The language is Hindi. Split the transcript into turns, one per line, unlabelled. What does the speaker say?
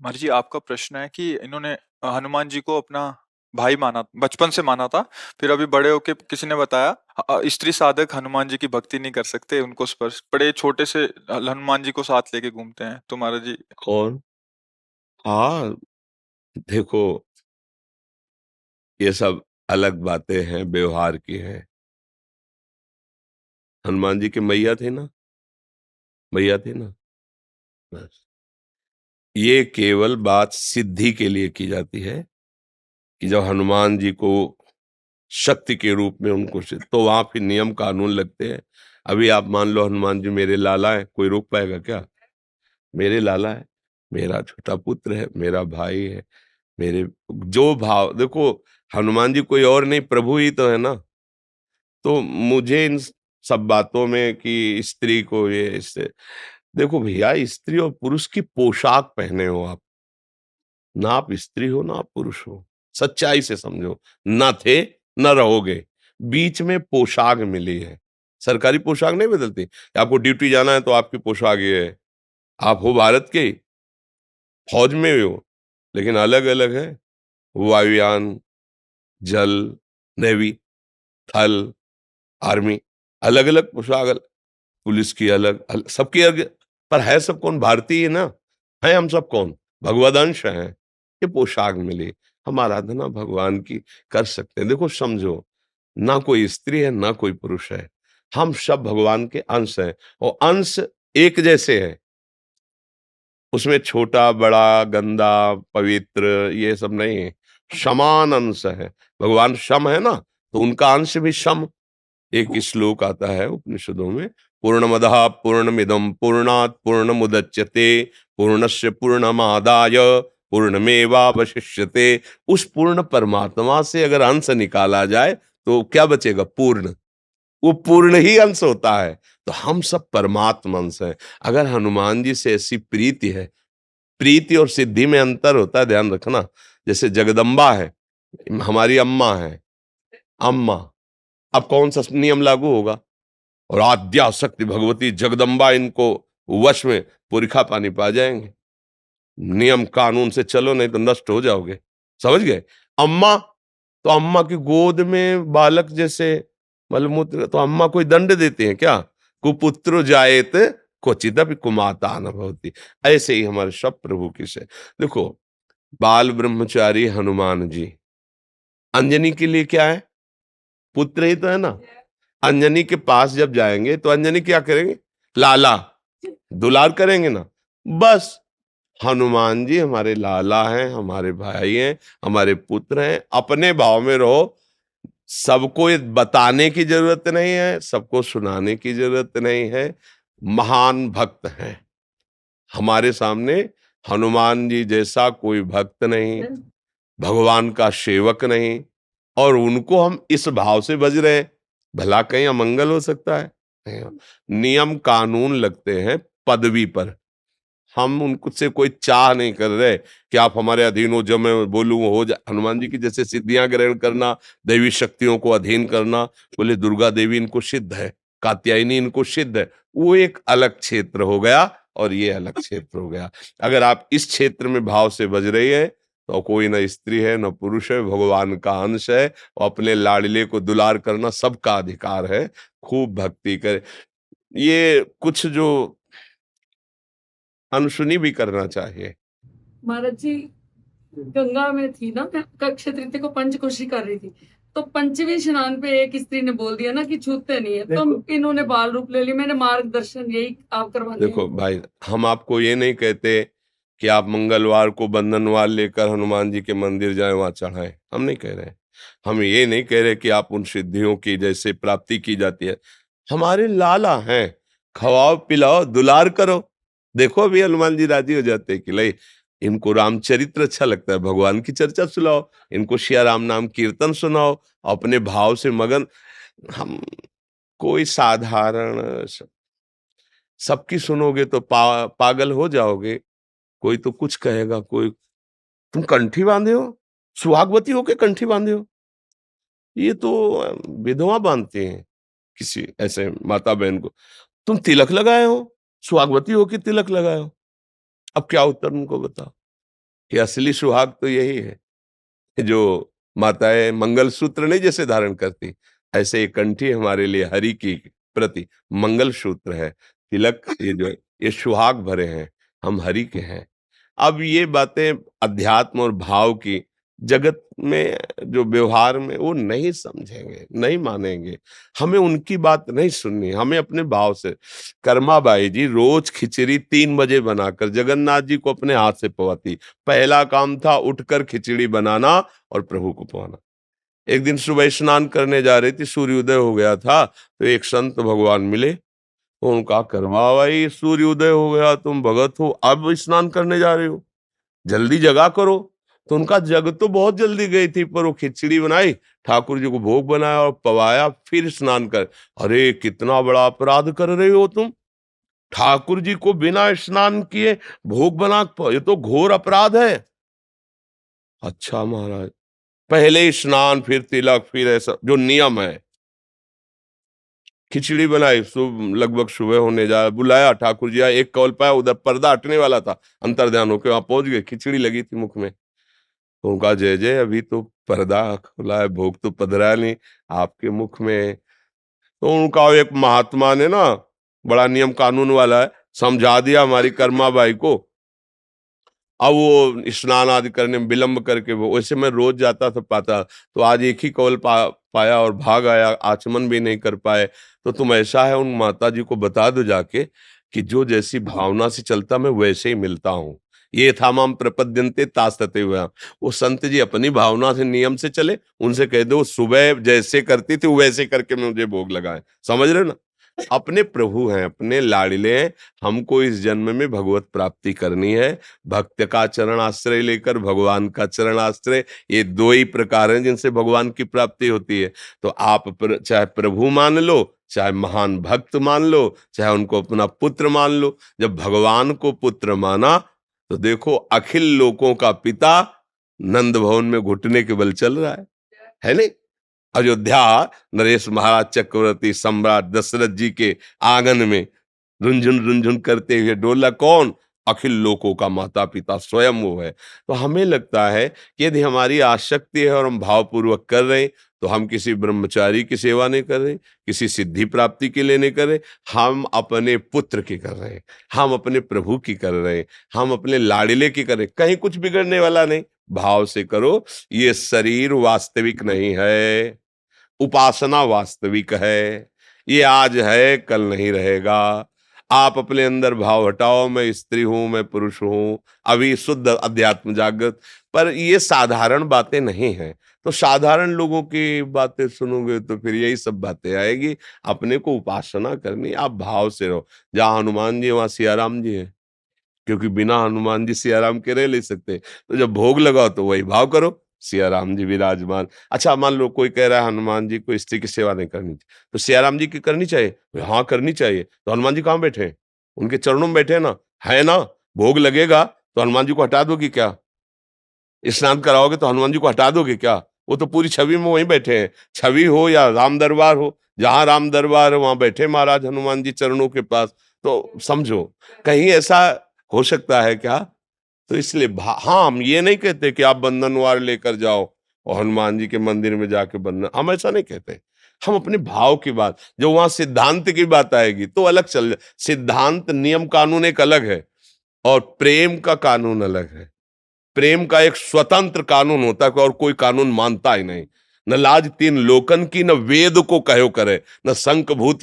महर्षि जी, आपका प्रश्न है कि इन्होंने हनुमान जी को अपना भाई माना, बचपन से माना था। फिर अभी बड़े होके किसी ने बताया स्त्री साधक हनुमान जी की भक्ति नहीं कर सकते, उनको स्पर्श बड़े छोटे से हनुमान जी को साथ लेके घूमते हैं। तो महाराज जी
कौन? हाँ, देखो, ये सब अलग बातें हैं, व्यवहार की हैं। हनुमान जी के मैया थे ना, मैया थे ना, बस। ये केवल बात सिद्धि के लिए की जाती है कि जब हनुमान जी को शक्ति के रूप में उनको तो वहां फिर नियम कानून लगते हैं। अभी आप मान लो हनुमान जी मेरे लाला है, कोई रोक पाएगा क्या? मेरे लाला है, मेरा छोटा पुत्र है, मेरा भाई है, मेरे जो भाव देखो, हनुमान जी कोई और नहीं, प्रभु ही तो है ना। तो मुझे इन सब बातों में कि स्त्री को ये इससे, देखो भैया, स्त्री और पुरुष की पोशाक पहने हो आप, ना आप स्त्री हो ना आप पुरुष हो, सच्चाई से समझो। ना थे न रहोगे, बीच में पोशाक मिली है। सरकारी पोशाक नहीं बदलती, आपको ड्यूटी जाना है तो आपकी पोशाक ये है। आप हो भारत के, फौज में हो, लेकिन अलग अलग है। वायुयान, जल, नेवी, थल, आर्मी, अलग अलग पोशाक, पुलिस की अलग, सबकी अलग। पर है सब कौन? भारतीय है ना। है हम सब कौन? भगवदंश हैं। ये पोशाक मिली, हम आराधना भगवान की कर सकते हैं। देखो समझो, ना कोई स्त्री है ना कोई पुरुष है, हम सब भगवान के अंश हैं। और अंश एक जैसे हैं, उसमें छोटा बड़ा गंदा पवित्र ये सब नहीं है, समान अंश है। भगवान सम है ना, तो उनका अंश भी सम। एक श्लोक आता है उपनिषदों में, पूर्णमदः पूर्णमिदं पूर्णात् पूर्णमुदच्यते पूर्णस्य पूर्णमादाय पूर्णमेवावशिष्यते। उस पूर्ण परमात्मा से अगर अंश निकाला जाए तो क्या बचेगा? पूर्ण। वो पूर्ण ही अंश होता है। तो हम सब परमात्मा अंश हैं। अगर हनुमान जी से ऐसी प्रीति है, प्रीति और सिद्धि में अंतर होता है, ध्यान रखना। जैसे जगदम्बा है, हमारी अम्मा है, अम्मा, अब कौन सा नियम लागू होगा? और आद्या शक्ति भगवती जगदम्बा, इनको वश में पुरखा पानी पा जाएंगे। नियम कानून से चलो, नहीं तो नष्ट हो जाओगे। समझ गए? अम्मा, तो अम्मा की गोद में बालक जैसे मलमूत्र, तो अम्मा कोई दंड देते हैं क्या? कुपुत्र जायत क्वचिदपि कुमाता न भवति। ऐसे ही हमारे सब प्रभु की से देखो, बाल ब्रह्मचारी हनुमान जी, अंजनी के लिए क्या है? पुत्र ही तो है ना। अंजनी के पास जब जाएंगे तो अंजनी क्या करेंगे? लाला, दुलार करेंगे ना। बस, हनुमान जी हमारे लाला हैं, हमारे भाई हैं, हमारे पुत्र हैं। अपने भाव में रहो। सबको ये बताने की जरूरत नहीं है, सबको सुनाने की जरूरत नहीं है। महान भक्त हैं हमारे सामने, हनुमान जी जैसा कोई भक्त नहीं, भगवान का सेवक नहीं। और उनको हम इस भाव से बज रहे हैं, भला कहीं अमंगल हो सकता है? नहीं। नियम कानून लगते हैं पदवी पर। हम उनसे कोई चाह नहीं कर रहे कि आप हमारे अधीन हो, जो मैं बोलूं वो हो जाए। हनुमान जी की जैसे सिद्धियां ग्रहण करना, दैवी शक्तियों को अधीन करना, बोले दुर्गा देवी इनको सिद्ध है, कात्यायनी इनको सिद्ध है, वो एक अलग क्षेत्र हो गया और ये अलग क्षेत्र हो गया। अगर आप इस क्षेत्र में भाव से बज रही है तो कोई न स्त्री है न पुरुष है, भगवान का अंश है। और अपने लाडले को दुलार करना सबका अधिकार है। खूब भक्ति करे, ये कुछ जो अनसुनी भी करना चाहिए।
महाराज जी, गंगा में थी ना, मैं अक्षय तृतीया को पंचकोशी कर रही थी, तो पंचमी स्नान पे एक स्त्री ने बोल दिया ना कि छूते नहीं है, तो इन्होंने बाल रूप ले लिया। मैंने मार्गदर्शन यही आप करवाने
देखो भाई, हम आपको ये नहीं कहते कि आप मंगलवार को बंधनवार लेकर हनुमान जी के मंदिर जाएं, वहां चढ़ाएं, हम नहीं कह रहे। हम ये नहीं कह रहे कि आप उन सिद्धियों की जैसे प्राप्ति की जाती है। हमारे लाला हैं, खवाओ पिलाओ दुलार करो। देखो अभी हनुमान जी राजी हो जाते हैं कि ले, इनको रामचरित्र अच्छा लगता है, भगवान की चर्चा सुनाओ, इनको सिया राम नाम कीर्तन सुनाओ, अपने भाव से मगन। हम कोई साधारण सबकी सुनोगे तो पागल हो जाओगे। कोई तो कुछ कहेगा, कोई, तुम कंठी बांधे हो, सुहागवती होके कंठी बांधे हो। ये तो विधवा बांधते हैं किसी ऐसे माता बहन को। तुम तिलक लगाए हो, सुहागवती हो कि तिलक लगाए हो? अब क्या उत्तर उनको बताओ? कि असली सुहाग तो यही है, जो माताएं मंगलसूत्र नहीं जैसे धारण करती, ऐसे ये कंठी हमारे लिए हरि की प्रति मंगलसूत्र है। तिलक ये जो है, ये सुहाग भरे हैं, हम हरि के हैं। अब ये बातें अध्यात्म और भाव की जगत में, जो व्यवहार में, वो नहीं समझेंगे, नहीं मानेंगे। हमें उनकी बात नहीं सुननी, हमें अपने भाव से। कर्माबाई जी रोज खिचड़ी 3 बजे बनाकर जगन्नाथ जी को अपने हाथ से पवाती। पहला काम था उठकर खिचड़ी बनाना और प्रभु को पवाना। एक दिन सुबह स्नान करने जा रही थी, सूर्योदय हो गया था, तो एक संत भगवान मिले। तो उनका कर्माबाई सूर्योदय हो गया, तुम भगत हो, अब स्नान करने जा रहे हो, जल्दी जगा करो। तो उनका जग तो बहुत जल्दी गई थी, पर वो खिचड़ी बनाई, ठाकुर जी को भोग बनाया और पवाया, फिर स्नान कर। अरे कितना बड़ा अपराध कर रहे हो तुम, ठाकुर जी को बिना स्नान किए भोग बना, ये तो घोर अपराध है। अच्छा महाराज, पहले स्नान फिर तिलक फिर ऐसा जो नियम है। खिचड़ी बनाई, लगभग सुबह होने जा, बुलाया, ठाकुर जी आए, एक कौल पाया, उधर पर्दा हटने वाला था, अंतर्ध्यान होके वहां पहुंच गए, खिचड़ी लगी थी मुख में। तो उनका जय जय, अभी तो पर्दा खुला है, भोग तो पधरा नहीं आपके मुख में। तो उनका एक महात्मा ने ना, बड़ा नियम कानून वाला है, समझा दिया हमारी कर्माबाई को। अब वो स्नान आदि करने में विलंब करके, वो वैसे मैं रोज जाता था पाता, तो आज एक ही कौल पाया और भाग आया, आचमन भी नहीं कर पाए। तो तुम ऐसा है, उन माता जी को बता दो जाके कि जो जैसी भावना से चलता मैं वैसे ही मिलता हूँ। ये था माम प्रपद्यन्ते तास्तते हुआ। वो संत जी अपनी भावना से नियम से चले, उनसे कह दो सुबह जैसे करती थी वैसे करके मुझे भोग लगाए। समझ रहे हो ना, अपने प्रभु हैं, अपने लाडले हैं। हमको इस जन्म में भगवत प्राप्ति करनी है। भक्त का चरण आश्रय लेकर भगवान का चरण आश्रय, ये दो ही प्रकार हैं जिनसे भगवान की प्राप्ति होती है। तो आप चाहे प्रभु मान लो, चाहे महान भक्त मान लो, चाहे उनको अपना पुत्र मान लो। जब भगवान को पुत्र माना तो देखो अखिल लोकों का पिता नंद भवन में घुटने के बल चल रहा है नहीं? अयोध्या नरेश महाराज चक्रवर्ती सम्राट दशरथ जी के आंगन में रुंझुन रुंझुन करते हुए डोला, कौन? अखिल लोकों का माता पिता स्वयं वो है। तो हमें लगता है कि यदि हमारी आसक्ति है और हम भावपूर्वक कर रहे हैं, तो हम किसी ब्रह्मचारी की सेवा नहीं कर रहे, किसी सिद्धि प्राप्ति के लिए नहीं कर रहे, हम अपने पुत्र की कर रहे हैं, हम अपने प्रभु की कर रहे हैं, हम अपने लाडिले की कर रहे हैं। कहीं कुछ बिगड़ने वाला नहीं, भाव से करो। ये शरीर वास्तविक नहीं है, उपासना वास्तविक है। ये आज है, कल नहीं रहेगा। आप अपने अंदर भाव हटाओ, मैं स्त्री हूं, मैं पुरुष हूं, अभी शुद्ध अध्यात्म जागृत। पर ये साधारण बातें नहीं हैं। तो साधारण लोगों की बातें सुनोगे तो फिर यही सब बातें आएगी। अपने को उपासना करनी, आप भाव से रहो। जहां हनुमान जी वहां सियाराम जी है, क्योंकि बिना हनुमान जी सियाराम के रह नहीं सकते। तो जब भोग लगाओ तो वही भाव करो, सियाराम जी विराजमान। अच्छा मान लो कोई कह रहा है हनुमान जी को स्त्री की सेवा नहीं करनी चाहिए, तो सियाराम जी की करनी चाहिए? हाँ करनी चाहिए। तो हनुमान जी कहाँ बैठे हैं? उनके चरणों में बैठे हैं ना, है ना? भोग लगेगा तो हनुमान जी को हटा दोगे क्या? स्नान कराओगे तो हनुमान जी को हटा दोगे क्या? वो तो पूरी छवि में वहीं बैठे हैं। छवि हो या राम दरबार हो, जहां राम दरबार है वहां बैठे महाराज हनुमान जी चरणों के पास। तो समझो, कहीं ऐसा हो सकता है क्या? तो इसलिए हाँ, हम ये नहीं कहते कि आप बंधनवार लेकर जाओ और हनुमान जी के मंदिर में जाके बंधन, हम ऐसा नहीं कहते। हम अपने भाव की बात, जो वहां सिद्धांत की बात आएगी तो अलग चल। सिद्धांत नियम कानून एक अलग है और प्रेम का कानून अलग है। प्रेम का एक स्वतंत्र कानून होता है और कोई कानून मानता ही नहीं। न लाज तीन लोकन की, न वेद को कहो करे, न शंख भूत